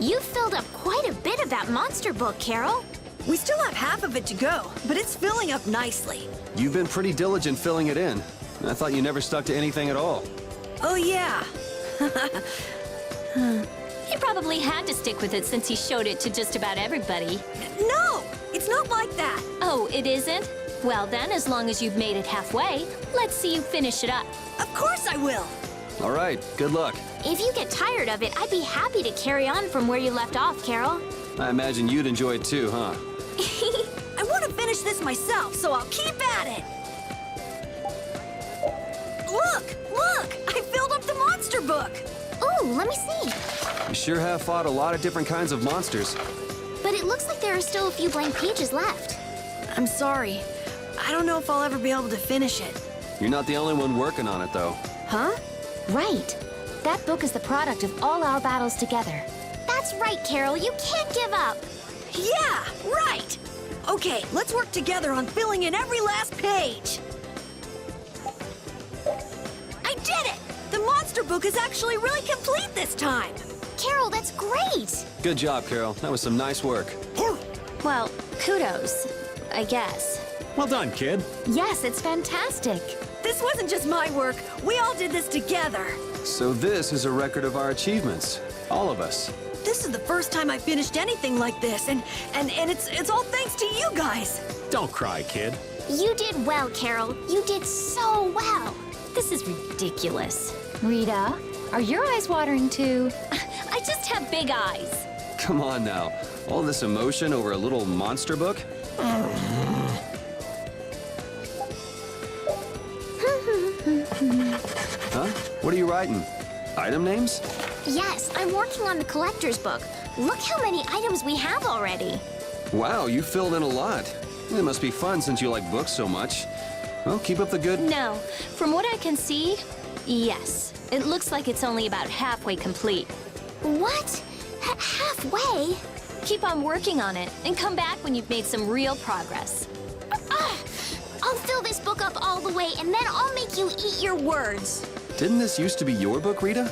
You've filled up quite a bit of that monster book, Carol. We still have half of it to go, but it's filling up nicely. You've been pretty diligent filling it in. I thought you never stuck to anything at all. Oh, yeah. He probably had to stick with it since he showed it to just about everybody. No! It's not like that. Oh, it isn't? Well then, as long as you've made it halfway, let's see you finish it up. Of course I will. All right, good luck. If you get tired of it, I'd be happy to carry on from where you left off, Carol. I imagine you'd enjoy it too, huh? I want to finish this myself, so I'll keep at it. Look! I filled up the monster book. Ooh, let me see. You sure have fought a lot of different kinds of monsters. But it looks like there are still a few blank pages left. I'm sorry. I don't know if I'll ever be able to finish it. You're not the only one working on it, though. Huh? Right. That book is the product of all our battles together. That's right, Carol. You can't give up. Yeah, right! Okay, let's work together on filling in every last page. I did it! The monster book is actually really complete this time. Carol, that's great. Good job, Carol. That was some nice work. Well, kudos, I guess. Well done, kid. Yes, it's fantastic. This wasn't just my work. We all did this together. So this is a record of our achievements. All of us. This is the first time I finished anything like this, and it's all thanks to you guys. Don't cry, kid. You did well, Carol. You did so well. This is ridiculous. Rita, are your eyes watering too? I just have big eyes. Come on now. All this emotion over a little monster book? Huh? What are you writing? Item names? Yes, I'm working on the collector's book. Look how many items we have already. Wow, you filled in a lot. It must be fun since you like books so much. Well, keep up the good... No, from what I can see, yes. It looks like it's only about halfway complete. What? Halfway? Keep on working on it, and come back when you've made some real progress. I'll fill this book up all the way, and then I'll make you eat your words. Didn't this used to be your book, Rita?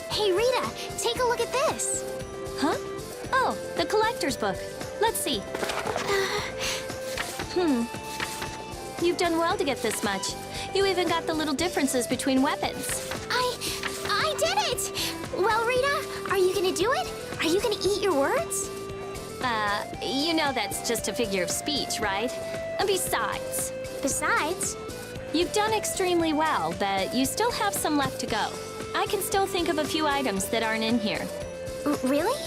Hey, Rita, take a look at this. Huh? Oh, the collector's book. Let's see. You've done well to get this much. You even got the little differences between weapons. I did it! Well, Rita, are you gonna do it? Are you gonna eat your words? You know that's just a figure of speech, right? And Besides? You've done extremely well, but you still have some left to go. I can still think of a few items that aren't in here. Really?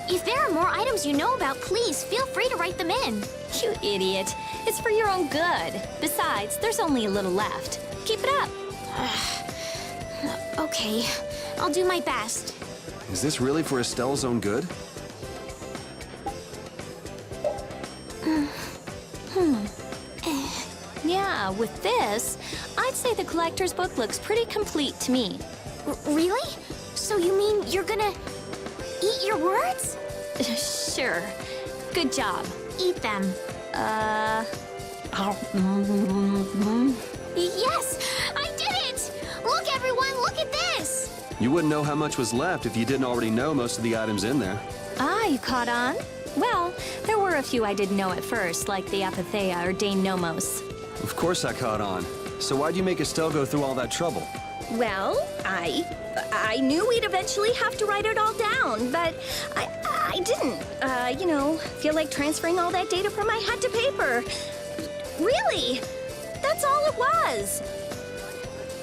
If there are more items you know about, please feel free to write them in. You idiot. It's for your own good. Besides, there's only a little left. Keep it up. Okay, I'll do my best. Is this really for Estelle's own good? Yeah, with this, I'd say the collector's book looks pretty complete to me. Really? So you mean you're gonna eat your words? Sure. Good job. Eat them. Yes! I did it! Look, everyone, look at this! You wouldn't know how much was left if you didn't already know most of the items in there. Ah, you caught on? Well, there were a few I didn't know at first, like the Apatheia or Dane Nomos. Of course I caught on. So why'd you make Estelle go through all that trouble? Well, I knew we'd eventually have to write it all down, but I didn't, you know, feel like transferring all that data from my head to paper. Really, that's all it was.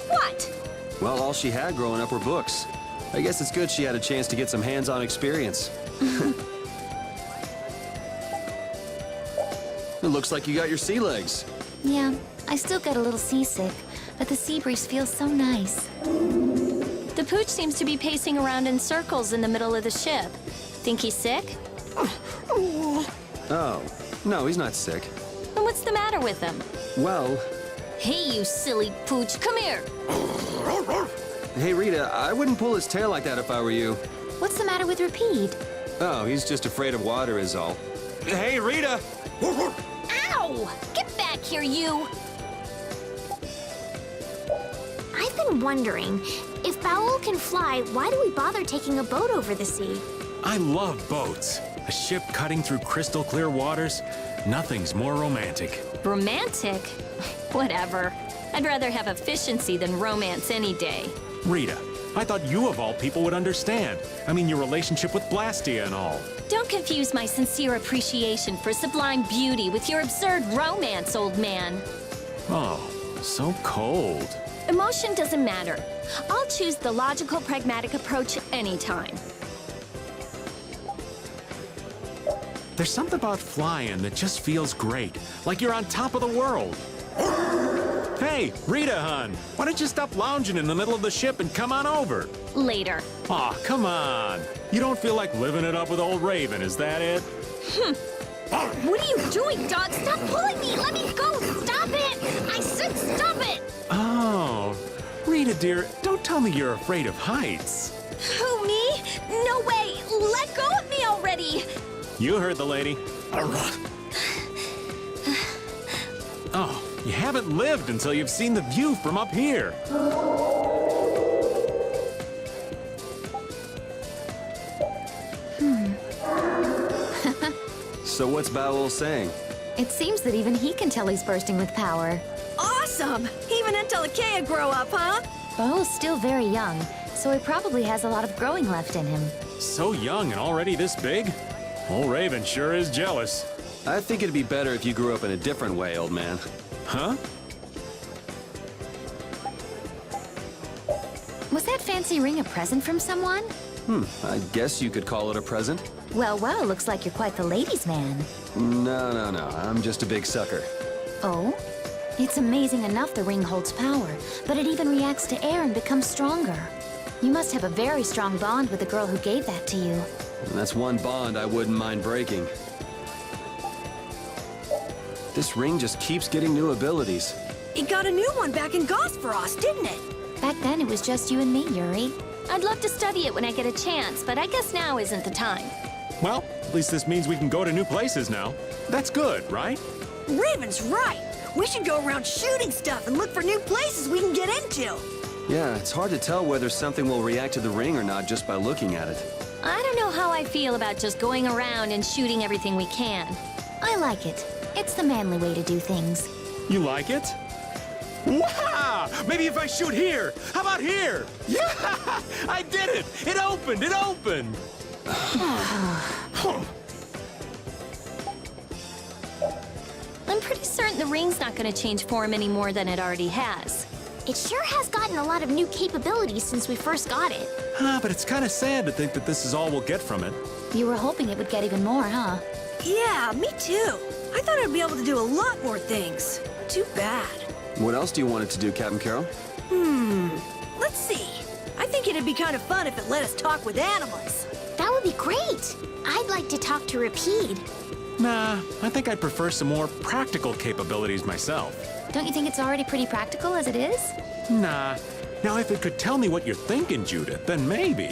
What? Well, all she had growing up were books. I guess it's good she had a chance to get some hands-on experience. It looks like you got your sea legs. Yeah, I still get a little seasick, but the sea breeze feels so nice. The pooch seems to be pacing around in circles in the middle of the ship. Think he's sick? Oh, no, he's not sick. Then what's the matter with him? Well... Hey, you silly pooch, come here! Hey, Rita, I wouldn't pull his tail like that if I were you. What's the matter with Rapide? Oh, he's just afraid of water is all. Hey, Rita! Ow! Get back here, you! I've been been wondering, if Bowel can fly, why do we bother taking a boat over the sea? I love boats. A ship cutting through crystal clear waters. Nothing's more romantic. Romantic? Whatever. I'd rather have efficiency than romance any day. Rita, I thought you of all people would understand. I mean, your relationship with Blastia and all. Don't confuse my sincere appreciation for sublime beauty with your absurd romance, old man. Oh, so cold. Emotion doesn't matter. I'll choose the logical, pragmatic approach anytime. There's something about flying that just feels great, like you're on top of the world. Hey, Rita, hon, why don't you stop lounging in the middle of the ship and come on over? Later. Aw, come on. You don't feel like living it up with old Raven, is that it? What are you doing, dog? Stop pulling me! Let me go! Stop it! I said stop it! Oh, Rita, dear, don't tell me you're afraid of heights. Who, me? No way! Let go of me already! You heard the lady. Oh, you haven't lived until you've seen the view from up here. So what's Bowel saying? It seems that even he can tell he's bursting with power. Awesome! Even Entelekea grow up, huh? Bo's still very young, so he probably has a lot of growing left in him. So young and already this big? Old Raven sure is jealous. I think it'd be better if you grew up in a different way, old man. Huh? Was that fancy ring a present from someone? I guess you could call it a present. Well, looks like you're quite the ladies' man. No. I'm just a big sucker. Oh? It's amazing enough the ring holds power, but it even reacts to air and becomes stronger. You must have a very strong bond with the girl who gave that to you. And that's one bond I wouldn't mind breaking. This ring just keeps getting new abilities. It got a new one back in Gosperos, didn't it? Back then, it was just you and me, Yuri. I'd love to study it when I get a chance, but I guess now isn't the time. Well, at least this means we can go to new places now. That's good, right? Raven's right. We should go around shooting stuff and look for new places we can get into. Yeah, it's hard to tell whether something will react to the ring or not just by looking at it. I don't know how I feel about just going around and shooting everything we can. I like it. It's the manly way to do things. You like it? Wow! Maybe if I shoot here! How about here? Yeah! I did it! It opened! It opened! I'm pretty certain the ring's not going to change form any more than it already has. It sure has gotten a lot of new capabilities since we first got it. But it's kind of sad to think that this is all we'll get from it. You were hoping it would get even more, huh? Yeah, me too. I thought I'd be able to do a lot more things. Too bad. What else do you want it to do, Captain Carroll? Let's see. I think it'd be kind of fun if it let us talk with animals. That would be great. I'd like to talk to Rapide. Nah, I think I'd prefer some more practical capabilities myself. Don't you think it's already pretty practical as it is? Nah. Now, if it could tell me what you're thinking, Judith, then maybe.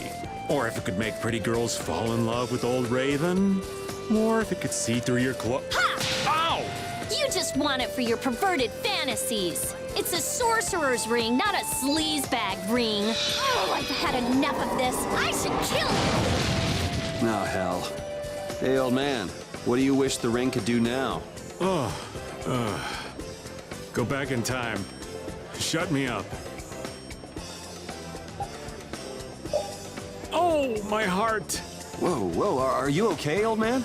Or if it could make pretty girls fall in love with old Raven. Or if it could see through your Ow! You just want it for your perverted fantasies. It's a sorcerer's ring, not a sleazebag ring. Oh, I've had enough of this. I should kill you. Oh, hell. Hey, old man, what do you wish the ring could do now? Go back in time. Shut me up. Oh, my heart. Whoa, are you okay, old man?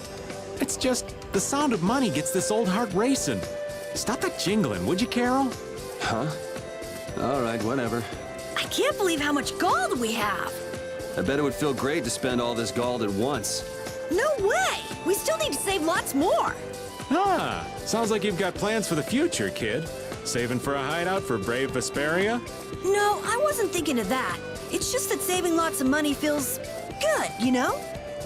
It's just the sound of money gets this old heart racing. Stop that jingling, would you, Carol? Huh? All right, whatever. I can't believe how much gold we have. I bet it would feel great to spend all this gold at once. No way! We still need to save lots more. Sounds like you've got plans for the future, kid. Saving for a hideout for brave Vesperia? No, I wasn't thinking of that. It's just that saving lots of money feels good, you know?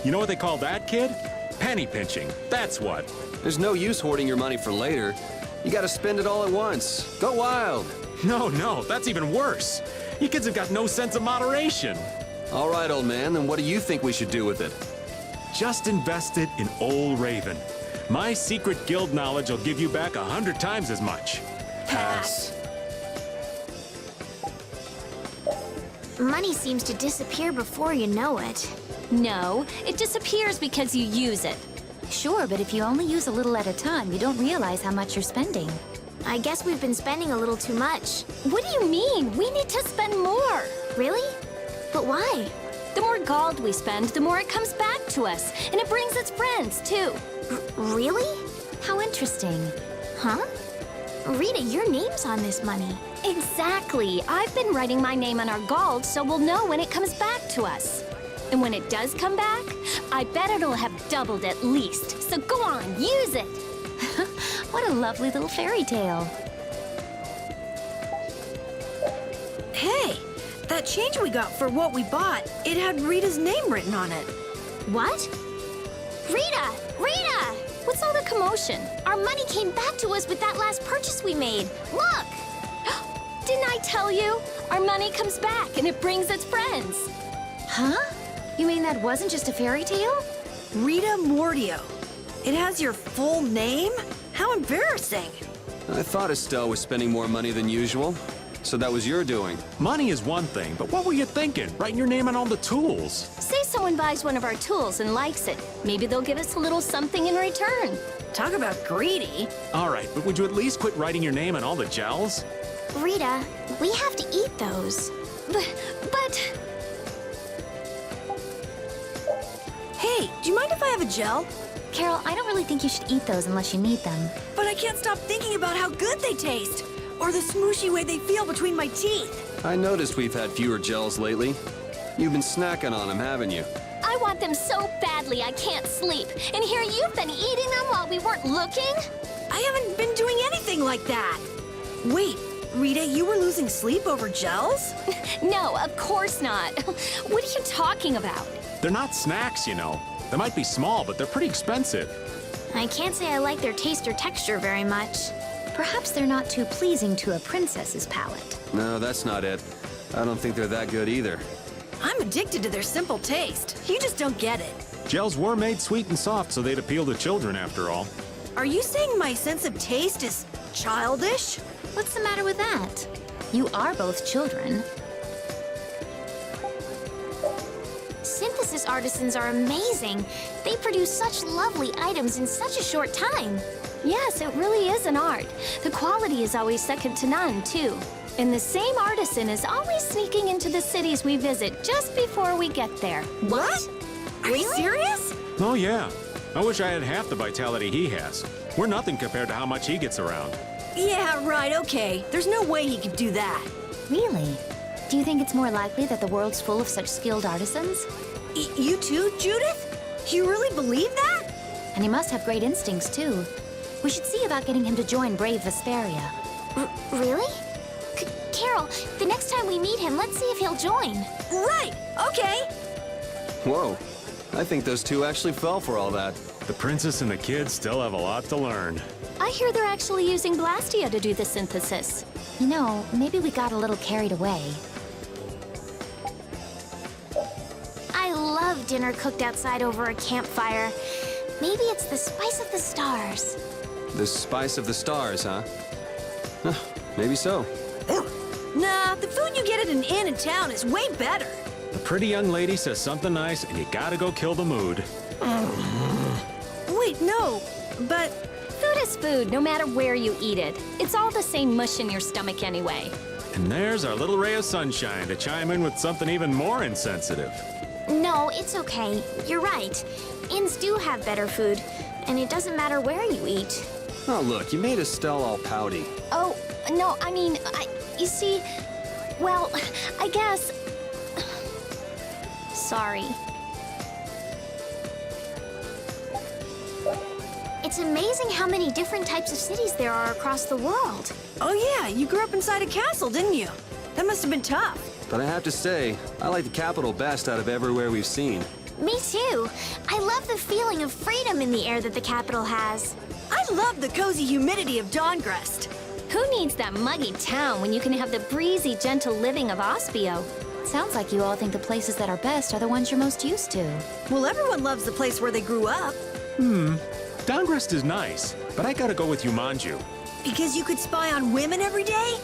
You know what they call that, kid? Penny pinching. That's what. There's no use hoarding your money for later. You gotta spend it all at once. Go wild. No, that's even worse. You kids have got no sense of moderation. All right, old man, then what do you think we should do with it? Just invest it in old Raven. My secret guild knowledge will give you back 100 times as much. Pass. Money seems to disappear before you know it. No, it disappears because you use it. Sure, but if you only use a little at a time, you don't realize how much you're spending. I guess we've been spending a little too much. What do you mean? We need to spend more. Really? But why? The more gold we spend, the more it comes back to us. And it brings its friends, too. Really? How interesting. Huh? Rita, your name's on this money. Exactly. I've been writing my name on our gold so we'll know when it comes back to us. And when it does come back, I bet it'll have doubled at least. So go on, use it. What a lovely little fairy tale. Hey, that change we got for what we bought, it had Rita's name written on it. What? Rita! Rita! What's all the commotion? Our money came back to us with that last purchase we made. Look! Didn't I tell you? Our money comes back and it brings its friends. Huh? You mean that wasn't just a fairy tale? Rita Mordio. It has your full name? How embarrassing. I thought Estelle was spending more money than usual. So that was your doing. Money is one thing, but what were you thinking? Writing your name on all the tools. Say someone buys one of our tools and likes it. Maybe they'll give us a little something in return. Talk about greedy. All right, but would you at least quit writing your name on all the gels? Rita, we have to eat those. But... Hey, do you mind if I have a gel? Carol, I don't really think you should eat those unless you need them. But I can't stop thinking about how good they taste. Or the smooshy way they feel between my teeth. I noticed we've had fewer gels lately. You've been snacking on them, haven't you? I want them so badly I can't sleep. And here you've been eating them while we weren't looking? I haven't been doing anything like that. Wait, Rita, you were losing sleep over gels? No, of course not. What are you talking about? They're not snacks, you know. They might be small, but they're pretty expensive. I can't say I like their taste or texture very much. Perhaps they're not too pleasing to a princess's palate. No, that's not it. I don't think they're that good either. I'm addicted to their simple taste. You just don't get it. Gels were made sweet and soft so they'd appeal to children after all. Are you saying my sense of taste is childish? What's the matter with that? You are both children. Synthesis artisans are amazing. They produce such lovely items in such a short time. Yes, it really is an art. The quality is always second to none, too. And the same artisan is always sneaking into the cities we visit just before we get there. What? Are you serious? Oh, yeah. I wish I had half the vitality he has. We're nothing compared to how much he gets around. Yeah, right, okay. There's no way he could do that. Really? Do you think it's more likely that the world's full of such skilled artisans? You too, Judith? You really believe that? And he must have great instincts, too. We should see about getting him to join Brave Vesperia. Really? Carol, the next time we meet him, let's see if he'll join. Right, okay. Whoa. I think those two actually fell for all that. The princess and the kids still have a lot to learn. I hear they're actually using Blastia to do the synthesis. You know, maybe we got a little carried away. I love dinner cooked outside over a campfire. Maybe it's the spice of the stars. The spice of the stars, huh? Huh, maybe so. Nah, the food you get at an inn in town is way better. The pretty young lady says something nice, and you gotta go kill the mood. Wait, no, but Food is food, no matter where you eat it. It's all the same mush in your stomach anyway. And there's our little ray of sunshine to chime in with something even more insensitive. No, it's okay. You're right. Inns do have better food, and it doesn't matter where you eat. Oh, look, you made Estelle all pouty. Oh, no, I mean, you see, well, I guess... Sorry. It's amazing how many different types of cities there are across the world. oh yeah, you grew up inside a castle, didn't you? That must have been tough. But I have to say, I like the capital best out of everywhere we've seen. Me too. I love the feeling of freedom in the air that the capital has. I love the cozy humidity of Dawngrest. Who needs that muggy town when you can have the breezy, gentle living of Ospio? Sounds like you all think the places that are best are the ones you're most used to. Well, everyone loves the place where they grew up. Dawngrest is nice, but I gotta go with Yumanju. Because you could spy on women every day?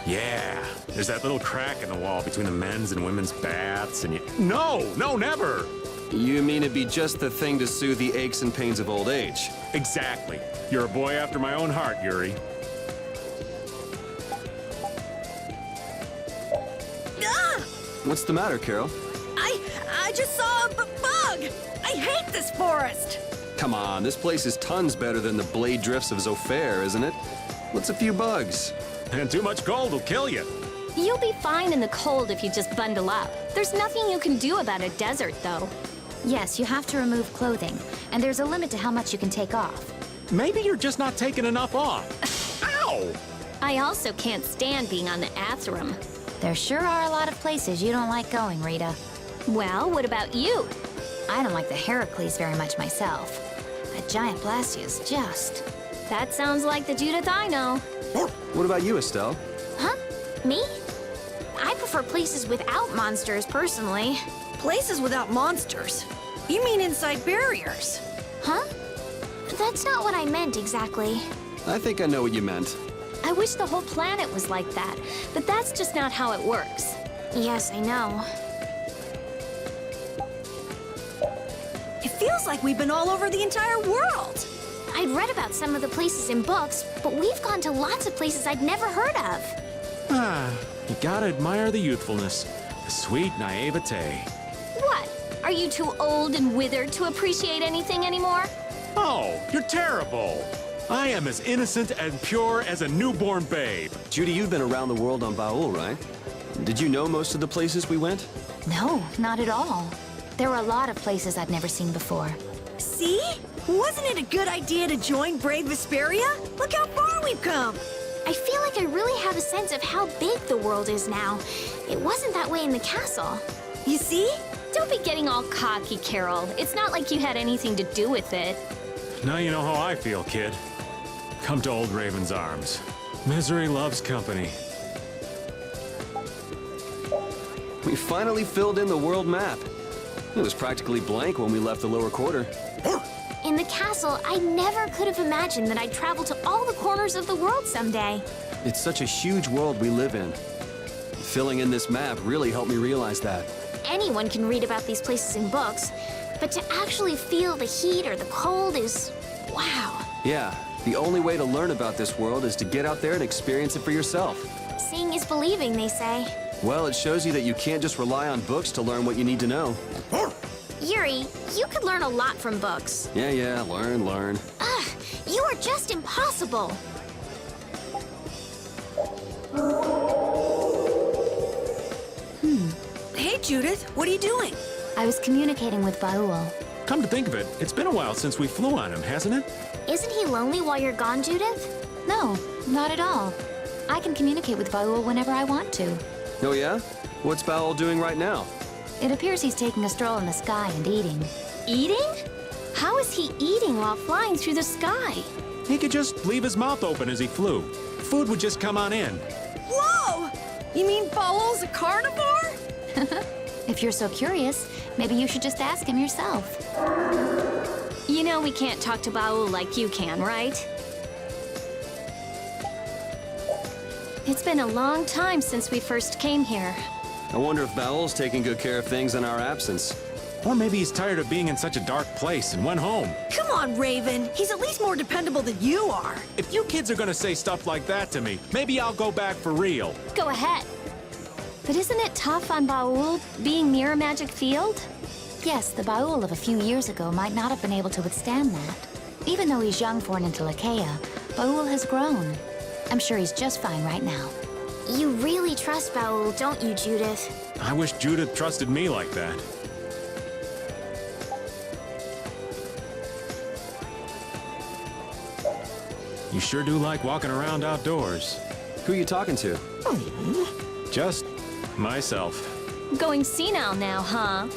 Yeah, There's that little crack in the wall between the men's and women's baths, and you... No, never! You mean it'd be just the thing to soothe the aches and pains of old age? Exactly. You're a boy after my own heart, Yuri. Ah! What's the matter, Carol? I just saw a bug! I hate this forest! Come on, this place is tons better than the blade drifts of Zofair, isn't it? What's a few bugs? And too much cold will kill you. You'll be fine in the cold if you just bundle up. There's nothing you can do about a desert, though. Yes, you have to remove clothing, and there's a limit to how much you can take off. Maybe you're just not taking enough off. Ow! I also can't stand being on the Atherum. There sure are a lot of places you don't like going, Rita. Well, what about you? I don't like the Heracles very much myself. That giant Blastia is just... That sounds like the Judith I know. What about you, Estelle? Huh? Me? I prefer places without monsters, personally. Places without monsters? You mean inside barriers? Huh? That's not what I meant exactly. I think I know what you meant. I wish the whole planet was like that, but that's just not how it works. Yes, I know. It feels like we've been all over the entire world. I'd read about some of the places in books, but we've gone to lots of places I'd never heard of. Ah, you gotta admire the youthfulness, the sweet naivete. What? Are you too old and withered to appreciate anything anymore? Oh, you're terrible. I am as innocent and pure as a newborn babe. Judy, you've been around the world on Baul, right? Did you know most of the places we went? No, not at all. There were a lot of places I'd never seen before. See? Wasn't it a good idea to join Brave Vesperia? Look how far we've come! I feel like I really have a sense of how big the world is now. It wasn't that way in the castle. You see? Don't be getting all cocky, Carol. It's not like you had anything to do with it. Now you know how I feel, kid. Come to old Raven's arms. Misery loves company. We finally filled in the world map. It was practically blank when we left the lower quarter. In the castle, I never could have imagined that I'd travel to all the corners of the world someday. It's such a huge world we live in. Filling in this map really helped me realize that. Anyone can read about these places in books, but to actually feel the heat or the cold is... wow. Yeah, the only way to learn about this world is to get out there and experience it for yourself. Seeing is believing, they say. Well, it shows you that you can't just rely on books to learn what you need to know. Yuri, you could learn a lot from books. Yeah, learn. Ugh, you are just impossible. Hey, Judith, what are you doing? I was communicating with Baul. Come to think of it, it's been a while since we flew on him, hasn't it? Isn't he lonely while you're gone, Judith? No, not at all. I can communicate with Baul whenever I want to. Oh yeah? What's Baul doing right now? It appears he's taking a stroll in the sky and eating. Eating? How is he eating while flying through the sky? He could just leave his mouth open as he flew. Food would just come on in. Whoa! You mean Baul's a carnivore? If you're so curious, maybe you should just ask him yourself. You know we can't talk to Baul like you can, right? It's been a long time since we first came here. I wonder if Baul's taking good care of things in our absence. Or maybe he's tired of being in such a dark place and went home. Come on, Raven. He's at least more dependable than you are. If you kids are gonna say stuff like that to me, maybe I'll go back for real. Go ahead. But isn't it tough on Baul, being near a magic field? Yes, the Baul of a few years ago might not have been able to withstand that. Even though he's young for an Intellicheia, Baul has grown. I'm sure he's just fine right now. You really trust Baul, don't you, Judith? I wish Judith trusted me like that. You sure do like walking around outdoors. Who are you talking to? Just myself. Going senile now, huh?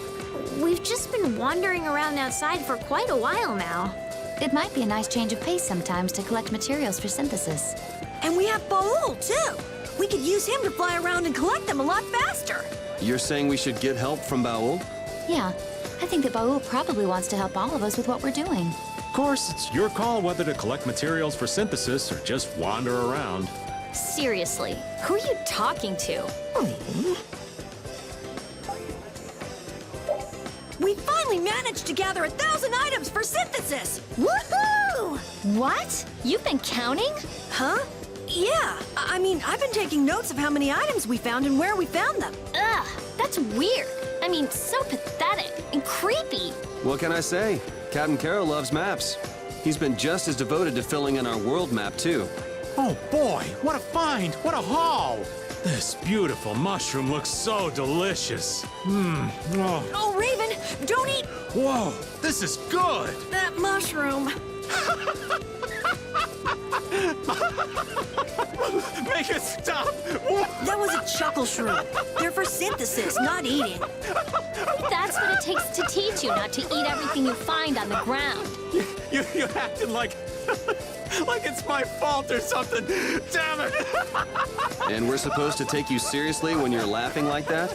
We've just been wandering around outside for quite a while now. It might be a nice change of pace sometimes to collect materials for synthesis. And we have Baul, too. We could use him to fly around and collect them a lot faster. You're saying we should get help from Baul? Yeah, I think that Baul probably wants to help all of us with what we're doing. Of course, it's your call whether to collect materials for synthesis or just wander around. Seriously, who are you talking to? We finally managed to gather 1,000 items for synthesis! Woohoo! What? You've been counting? Huh? Yeah. I mean, I've been taking notes of how many items we found and where we found them. Ugh, that's weird. I mean, so pathetic and creepy. What can I say? Captain Carroll loves maps. He's been just as devoted to filling in our world map, too. Oh boy, what a find! What a haul! This beautiful mushroom looks so delicious. Oh. Oh, Raven, don't eat Whoa, this is good! that mushroom. Make it stop! That was a chuckle shroom. They're for synthesis, not eating. That's what it takes to teach you not to eat everything you find on the ground. You acted like like it's my fault or something. Damn it! And we're supposed to take you seriously when you're laughing like that?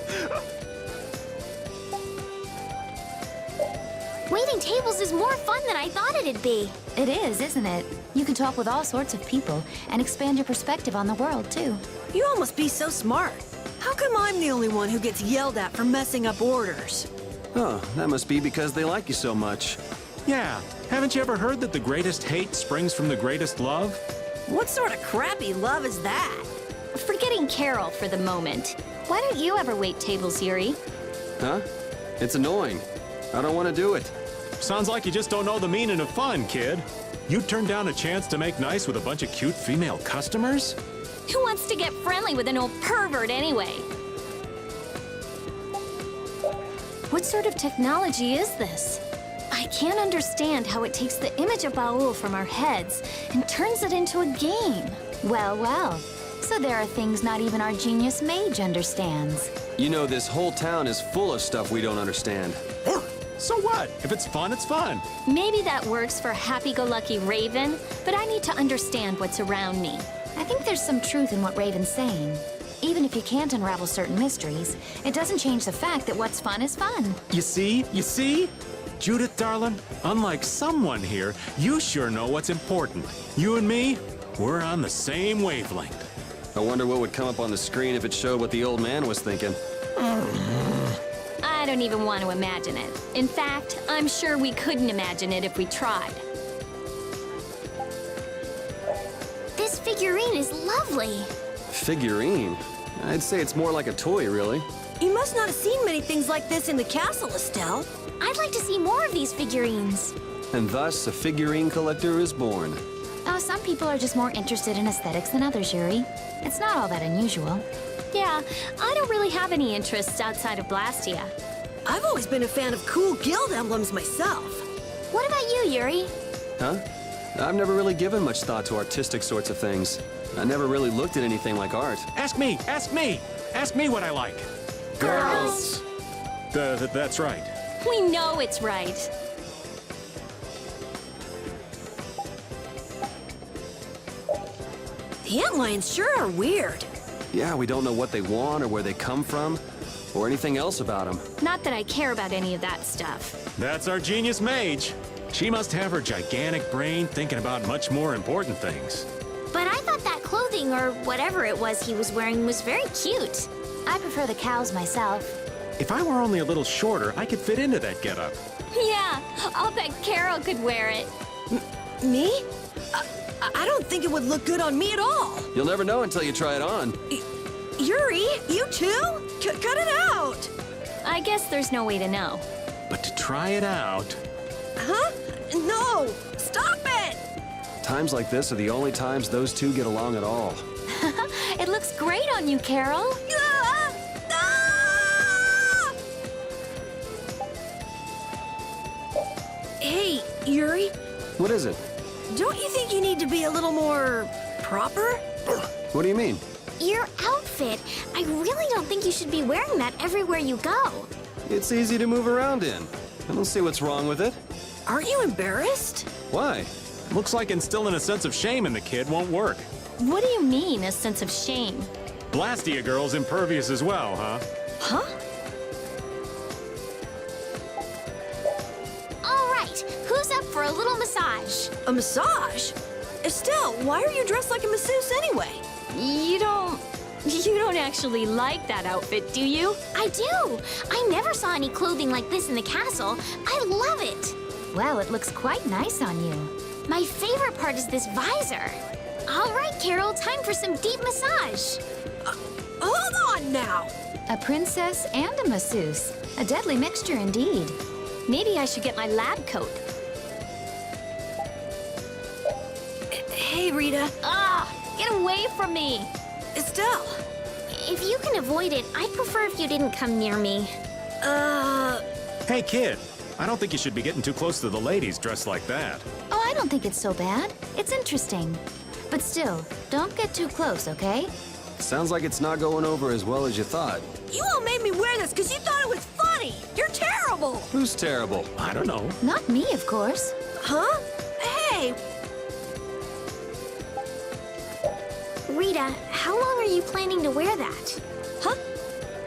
Waiting tables is more fun than I thought it'd be. It is, isn't it? You can talk with all sorts of people and expand your perspective on the world, too. You all must be so smart. How come I'm the only one who gets yelled at for messing up orders? Oh, that must be because they like you so much. Yeah, haven't you ever heard that the greatest hate springs from the greatest love? What sort of crappy love is that? Forgetting Carol for the moment. Why don't you ever wait tables, Yuri? Huh? It's annoying. I don't want to do it. Sounds like you just don't know the meaning of fun, kid. You turned down a chance to make nice with a bunch of cute female customers? Who wants to get friendly with an old pervert anyway? What sort of technology is this? I can't understand how it takes the image of Baul from our heads and turns it into a game. Well, well. So there are things not even our genius mage understands. You know, this whole town is full of stuff we don't understand. So what? If it's fun, it's fun. Maybe that works for happy-go-lucky Raven, but I need to understand what's around me. I think there's some truth in what Raven's saying. Even if you can't unravel certain mysteries, it doesn't change the fact that what's fun is fun. You see? You see? Judith, darling, unlike someone here, you sure know what's important. You and me, we're on the same wavelength. I wonder what would come up on the screen if it showed what the old man was thinking. I don't even want to imagine it. In fact, I'm sure we couldn't imagine it if we tried. This figurine is lovely. Figurine? I'd say it's more like a toy, really. You must not have seen many things like this in the castle, Estelle. I'd like to see more of these figurines. And thus, a figurine collector is born. Oh, some people are just more interested in aesthetics than others, Yuri. It's not all that unusual. Yeah, I don't really have any interests outside of Blastia. I've always been a fan of cool guild emblems myself. What about you, Yuri? Huh? I've never really given much thought to artistic sorts of things. I never really looked at anything like art. Ask me! Ask me! Ask me what I like. Girls. That's right. We know it's right. The antlions sure are weird. Yeah, we don't know what they want or where they come from, or anything else about them. Not that I care about any of that stuff. That's our genius mage. She must have her gigantic brain thinking about much more important things. But I thought that clothing, or whatever it was he was wearing, was very cute. I prefer the cows myself. If I were only a little shorter, I could fit into that getup. Yeah, I'll bet Carol could wear it. Me? I don't think it would look good on me at all. You'll never know until you try it on. Yuri, you too? Cut it out. I guess there's no way to know. But to try it out... Huh? No! Stop it! Times like this are the only times those two get along at all. It looks great on you, Carol. Ah! Ah! Hey, Yuri, What is it? don't you think you need to be a little more proper? What do you mean? Your outfit. I really don't think you should be wearing that everywhere you go. It's easy to move around in. I don't see what's wrong with it. Aren't you embarrassed? Why? Looks like instilling a sense of shame in the kid won't work. What do you mean, a sense of shame? Blastia girl's impervious as well, huh? Huh? All right, who's up for a little massage? A massage? Estelle, why are you dressed like a masseuse anyway? You don't actually like that outfit, do you? I do! I never saw any clothing like this in the castle. I love it! Well, it looks quite nice on you. My favorite part is this visor. All right, Carol, time for some deep massage. Hold on now! A princess and a masseuse. A deadly mixture indeed. Maybe I should get my lab coat. Hey, Rita. Ah! Get away from me! Estelle. If you can avoid it, I'd prefer if you didn't come near me. Hey, kid. I don't think you should be getting too close to the ladies dressed like that. Oh, I don't think it's so bad. It's interesting. But still, don't get too close, okay? Sounds like it's not going over as well as you thought. You all made me wear this because you thought it was funny. You're terrible. Who's terrible? I don't know. Not me, of course. Huh? Hey, Rita, how long are you planning to wear that? Huh?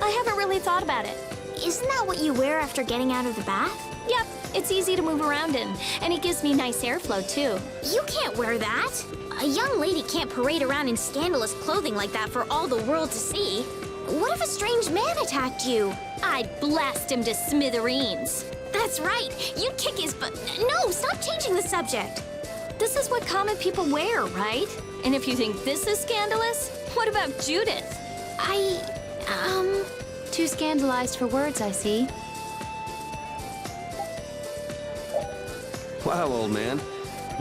I haven't really thought about it. Isn't that what you wear after getting out of the bath? Yep, it's easy to move around in, and it gives me nice airflow, too. You can't wear that. A young lady can't parade around in scandalous clothing like that for all the world to see. What if a strange man attacked you? I'd blast him to smithereens. That's right. You'd kick his butt. No, stop changing the subject. This is what common people wear, right? And if you think this is scandalous, what about Judith? Too scandalized for words, I see. Wow, old man.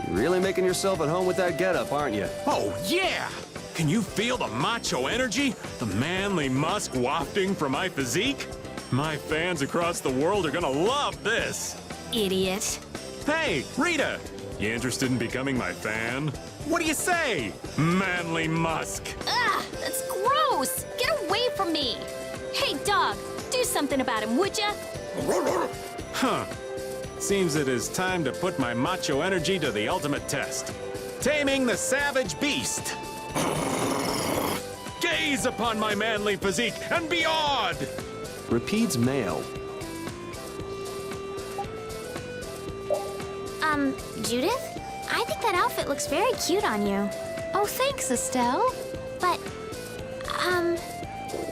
You're really making yourself at home with that getup, aren't you? Oh, yeah! Can you feel the macho energy? The manly musk wafting from my physique? My fans across the world are gonna love this! Idiot. Hey, Rita! You interested in becoming my fan? What do you say? Manly musk! Ugh, that's gross! Get away from me! Hey, dog, do something about him, would ya? Huh. Seems it is time to put my macho energy to the ultimate test. Taming the savage beast! Gaze upon my manly physique and be awed! Repeats male. Judith? I think that outfit looks very cute on you. Oh, thanks, Estelle. But,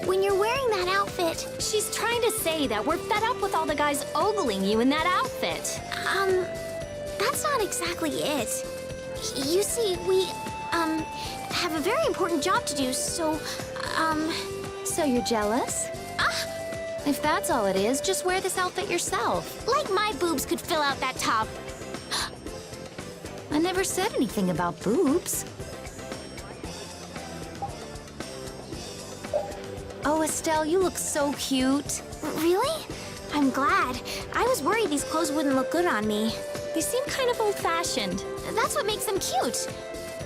when you're wearing that outfit, She's trying to say that we're fed up with all the guys ogling you in that outfit. that's not exactly it. You see, we, have a very important job to do, so, So you're jealous? If that's all it is, just wear this outfit yourself. like my boobs could fill out that top. I never said anything about boobs. Oh, Estelle, you look so cute. Really? I'm glad. I was worried these clothes wouldn't look good on me. They seem kind of old-fashioned. That's what makes them cute.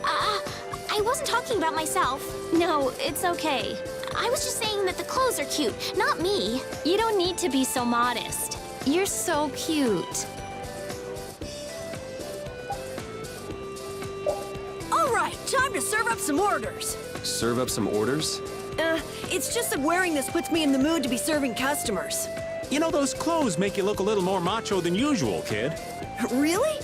I wasn't talking about myself. No, it's okay. I was just saying that the clothes are cute, not me. You don't need to be so modest. You're so cute. all right, time to serve up some orders. Serve up some orders? It's just that wearing this puts me in the mood to be serving customers. You know, those clothes make you look a little more macho than usual, kid. Really?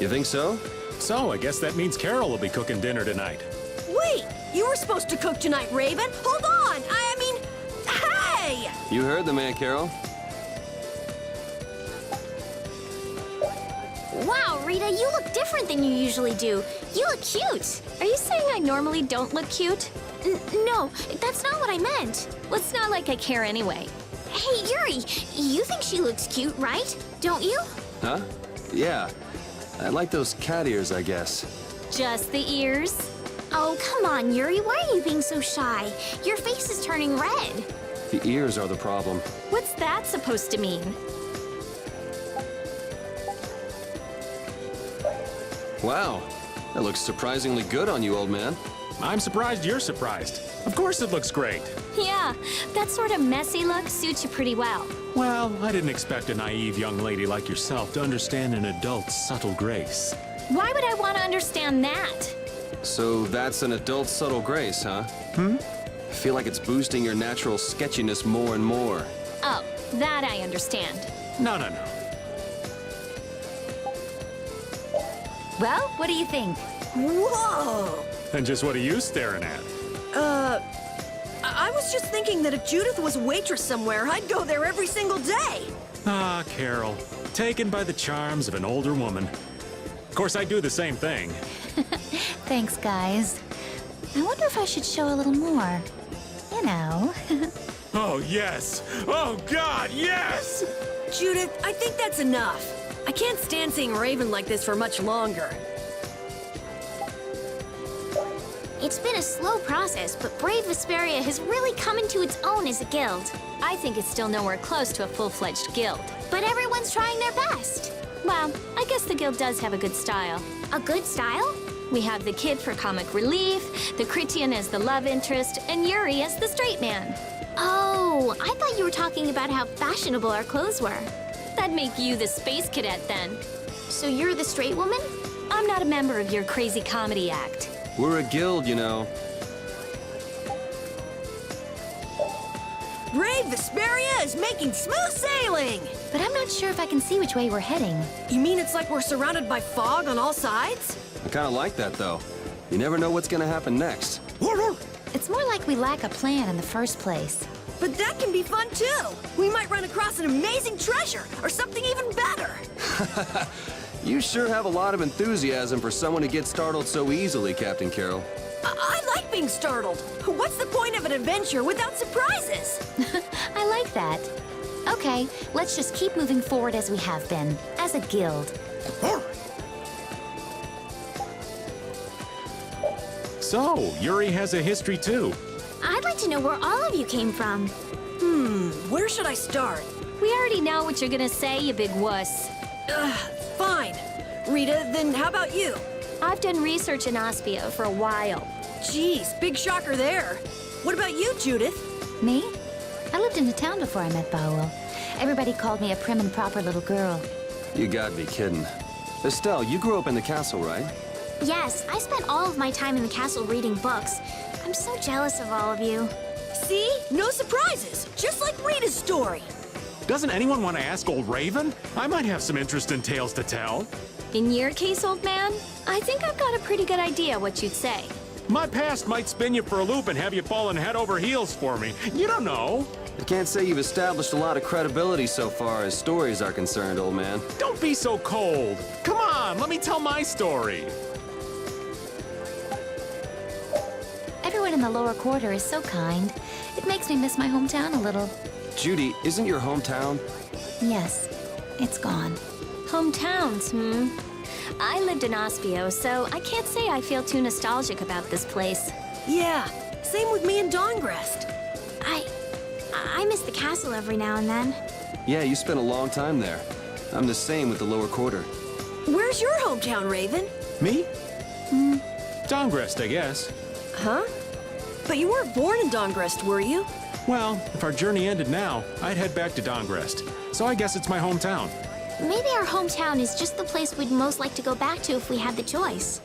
You think so? So, I guess that means Carol will be cooking dinner tonight. Wait, you were supposed to cook tonight, Raven. Hold on. I mean, hey! You heard the man, Carol. Wow, Rita, you look different than you usually do. You look cute. Are you saying I normally don't look cute? No, that's not what I meant. Well, it's not like I care anyway. Hey, Yuri, you think she looks cute, right? Don't you? Huh? Yeah. I like those cat ears, I guess. Just the ears? Oh, come on, Yuri, why are you being so shy? Your face is turning red. The ears are the problem. What's that supposed to mean? Wow. That looks surprisingly good on you, old man. I'm surprised you're surprised. Of course it looks great. Yeah, that sort of messy look suits you pretty well. Well, I didn't expect a naive young lady like yourself to understand an adult's subtle grace. Why would I want to understand that? So that's an adult subtle grace, huh? I feel like it's boosting your natural sketchiness more and more. Oh, that I understand. No. Well, what do you think? Whoa! And just what are you staring at? I was just thinking that if Judith was a waitress somewhere, I'd go there every single day. Ah, Carol. Taken by the charms of an older woman. Of course, I do the same thing. Thanks, guys. I wonder if I should show a little more. You know. Oh, yes! Oh, God, yes! Judith, I think that's enough. I can't stand seeing Raven like this for much longer. It's been a slow process, but Brave Vesperia has really come into its own as a guild. I think it's still nowhere close to a full-fledged guild. But everyone's trying their best. Well, I guess the guild does have a good style. A good style? We have the kid for comic relief, the Critian as the love interest, and Yuri as the straight man. Oh, I thought you were talking about how fashionable our clothes were. That'd make you the space cadet then. So you're the straight woman? I'm not a member of your crazy comedy act. We're a guild, you know. Brave Vesperia is making smooth sailing! But I'm not sure if I can see which way we're heading. You mean it's like we're surrounded by fog on all sides? I kind of like that, though. You never know what's gonna happen next. It's more like we lack a plan in the first place. But that can be fun too! We might run across an amazing treasure, or something even better! You sure have a lot of enthusiasm for someone who gets startled so easily, Captain Carol. I like being startled! What's the point of an adventure without surprises? I like that. Okay, let's just keep moving forward as we have been, as a guild. So, Yuri has a history too. I'd like to know where all of you came from. Where should I start? We already know what you're gonna say, you big wuss. Fine. Rita, then how about you? I've done research in Aspia for a while. Jeez, big shocker there. What about you, Judith? Me? I lived in the town before I met Baul. Everybody called me a prim and proper little girl. You gotta be kidding. Estelle, you grew up in the castle, right? Yes, I spent all of my time in the castle reading books. I'm so jealous of all of you. See? No surprises. Just like Rita's story. Doesn't anyone want to ask old Raven? I might have some interest in tales to tell. In your case, old man, I think I've got a pretty good idea what you'd say. My past might spin you for a loop and have you falling head over heels for me. You don't know. I can't say you've established a lot of credibility so far as stories are concerned, old man. Don't be so cold. Come on, let me tell my story. Everyone in the lower quarter is so kind. It makes me miss my hometown a little. Judy, isn't your hometown? Yes, it's gone. Hometowns, I lived in Ospio, so I can't say I feel too nostalgic about this place. Yeah, same with me and Dawngrest. I miss the castle every now and then. Yeah, you spent a long time there. I'm the same with the lower quarter. Where's your hometown, Raven? Me? Dawngrest, I guess. Huh? But you weren't born in Dawngrest, were you? Well, if our journey ended now, I'd head back to Dawngrest. So I guess it's my hometown. Maybe our hometown is just the place we'd most like to go back to if we had the choice.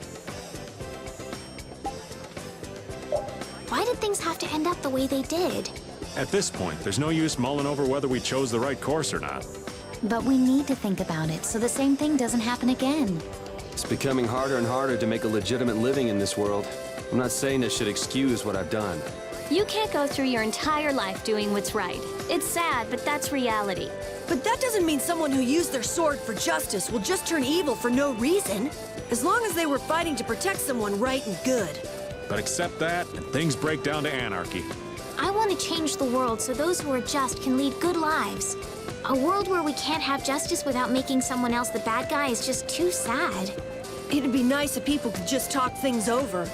Why did things have to end up the way they did? At this point, there's no use mulling over whether we chose the right course or not. But we need to think about it so the same thing doesn't happen again. It's becoming harder and harder to make a legitimate living in this world. I'm not saying this should excuse what I've done. You can't go through your entire life doing what's right. It's sad, but that's reality. But that doesn't mean someone who used their sword for justice will just turn evil for no reason. As long as they were fighting to protect someone right and good. But accept that, and things break down to anarchy. I want to change the world so those who are just can lead good lives. A world where we can't have justice without making someone else the bad guy is just too sad. It'd be nice if people could just talk things over.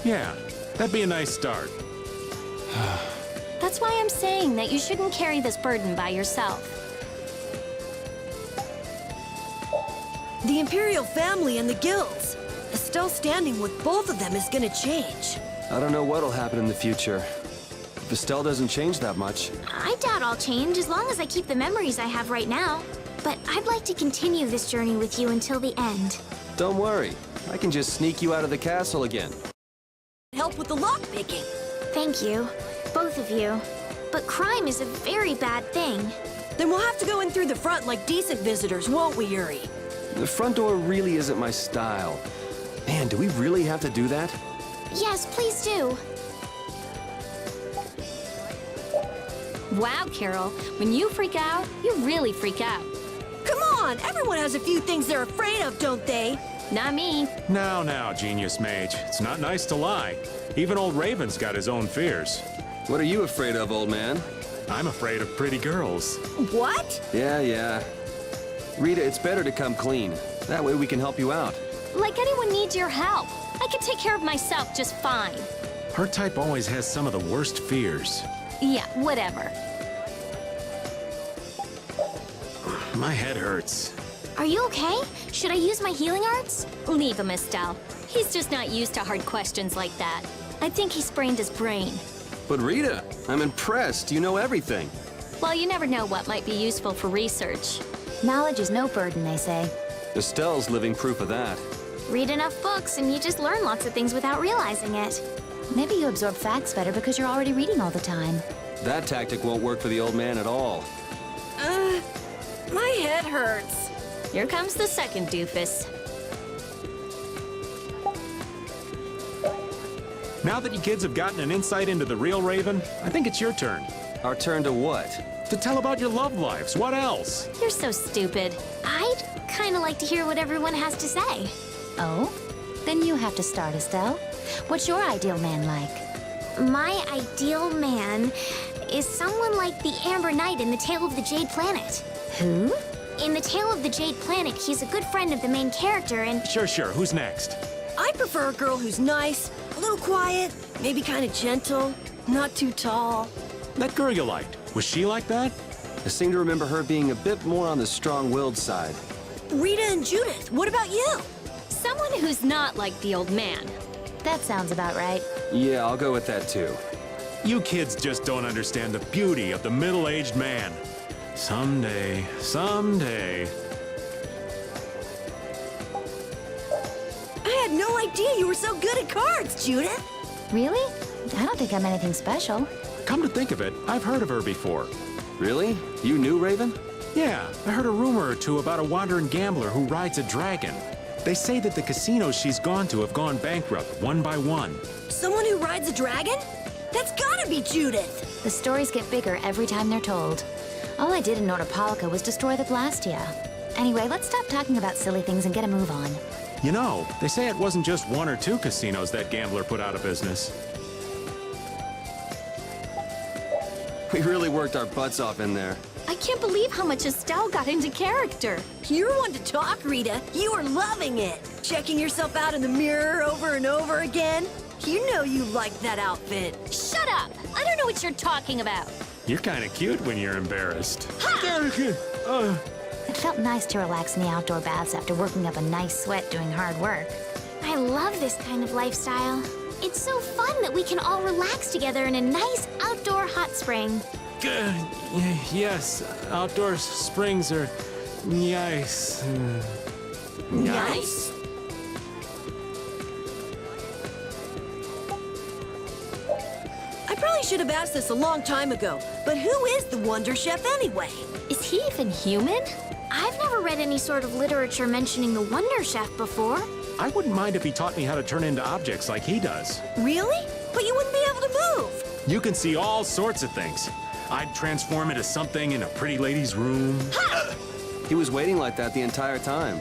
Yeah, that'd be a nice start. That's why I'm saying that you shouldn't carry this burden by yourself. The Imperial family and the guilds. Estelle standing with both of them is gonna change. I don't know what'll happen in the future. If Estelle doesn't change that much. I doubt I'll change as long as I keep the memories I have right now. But I'd like to continue this journey with you until the end. Don't worry. I can just sneak you out of the castle again. Help with the lockpicking. Thank you, both of you. But crime is a very bad thing. Then we'll have to go in through the front like decent visitors, won't we, Yuri? The front door really isn't my style. Man, do we really have to do that? Yes, please do. Wow, Carol, when you freak out, you really freak out. Come on, everyone has a few things they're afraid of, don't they? Not me. Now, Genius Mage. It's not nice to lie. Even old Raven's got his own fears. What are you afraid of, old man? I'm afraid of pretty girls. What? Yeah. Rita, it's better to come clean. That way we can help you out. Like anyone needs your help. I can take care of myself just fine. Her type always has some of the worst fears. Yeah, whatever. My head hurts. Are you okay? Should I use my healing arts? Leave him, Estelle. He's just not used to hard questions like that. I think he sprained his brain. But Rita, I'm impressed. You know everything. Well, you never know what might be useful for research. Knowledge is no burden, they say. Estelle's living proof of that. Read enough books and you just learn lots of things without realizing it. Maybe you absorb facts better because you're already reading all the time. That tactic won't work for the old man at all. My head hurts. Here comes the second doofus. Now that you kids have gotten an insight into the real Raven, I think it's your turn. Our turn to what? To tell about your love lives. What else? You're so stupid. I'd kind of like to hear what everyone has to say. Oh? Then you have to start, Estelle. What's your ideal man like? My ideal man is someone like the Amber Knight in The Tale of the Jade Planet. Who? In The Tale of the Jade Planet, he's a good friend of the main character and... Sure. Who's next? I prefer a girl who's nice, a little quiet, maybe kind of gentle, not too tall. That girl you liked. Was she like that? I seem to remember her being a bit more on the strong-willed side. Rita and Judith, what about you? Someone who's not like the old man. That sounds about right. Yeah, I'll go with that too. You kids just don't understand the beauty of the middle-aged man. Someday. I had no idea you were so good at cards, Judith. Really? I don't think I'm anything special. Come to think of it, I've heard of her before. Really? You knew Raven? Yeah, I heard a rumor or two about a wandering gambler who rides a dragon. They say that the casinos she's gone to have gone bankrupt, one by one. Someone who rides a dragon? That's gotta be Judith. The stories get bigger every time they're told. All I did in Nordopolica was destroy the Blastia. Anyway, let's stop talking about silly things and get a move on. You know, they say it wasn't just one or two casinos that gambler put out of business. We really worked our butts off in there. I can't believe how much Estelle got into character. You're one to talk, Rita. You are loving it. Checking yourself out in the mirror over and over again. You know you like that outfit. Shut up! I don't know what you're talking about. You're kind of cute when you're embarrassed. It felt nice to relax in the outdoor baths after working up a nice sweat doing hard work. I love this kind of lifestyle. It's so fun that we can all relax together in a nice outdoor hot spring. Yes, outdoor springs are nice. Nice. I probably should have asked this a long time ago, but who is the Wonder Chef anyway? Is he even human? I've never read any sort of literature mentioning the Wonder Chef before. I wouldn't mind if he taught me how to turn into objects like he does. Really? But you wouldn't be able to move. You can see all sorts of things. I'd transform into something in a pretty lady's room. He was waiting like that the entire time.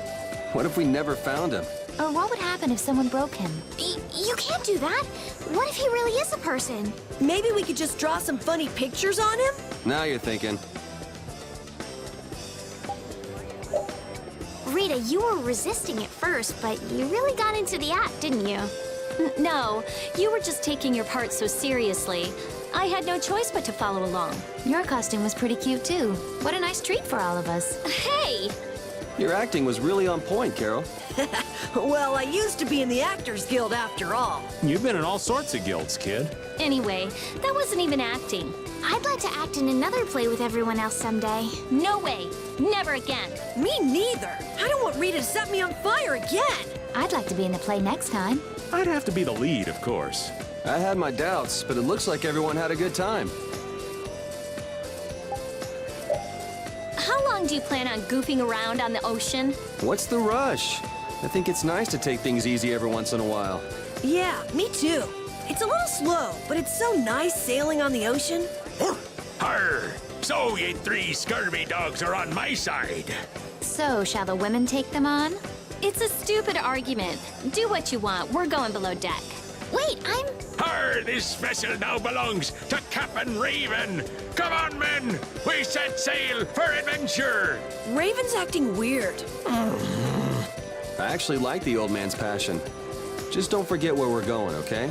What if we never found him? Or what would happen if someone broke him? You can't do that. What if he really is a person? Maybe we could just draw some funny pictures on him? Now you're thinking. Rita, you were resisting at first, but you really got into the act, didn't you? No, you were just taking your part so seriously. I had no choice but to follow along. Your costume was pretty cute, too. What a nice treat for all of us. Hey! Your acting was really on point, Carol. Well, I used to be in the Actors Guild after all. You've been in all sorts of guilds, kid. Anyway, that wasn't even acting. I'd like to act in another play with everyone else someday. No way. Never again. Me neither. I don't want Rita to set me on fire again. I'd like to be in the play next time. I'd have to be the lead, of course. I had my doubts, but it looks like everyone had a good time. How long do you plan on goofing around on the ocean? What's the rush? I think it's nice to take things easy every once in a while. Yeah, me too. It's a little slow, but it's so nice sailing on the ocean. Arr! So ye three scurvy dogs are on my side. So, shall the women take them on? It's a stupid argument. Do what you want. We're going below deck. Wait, Arr! This vessel now belongs to Captain Raven. Come on, men! We set sail for adventure! Raven's acting weird. I actually like the old man's passion. Just don't forget where we're going, okay?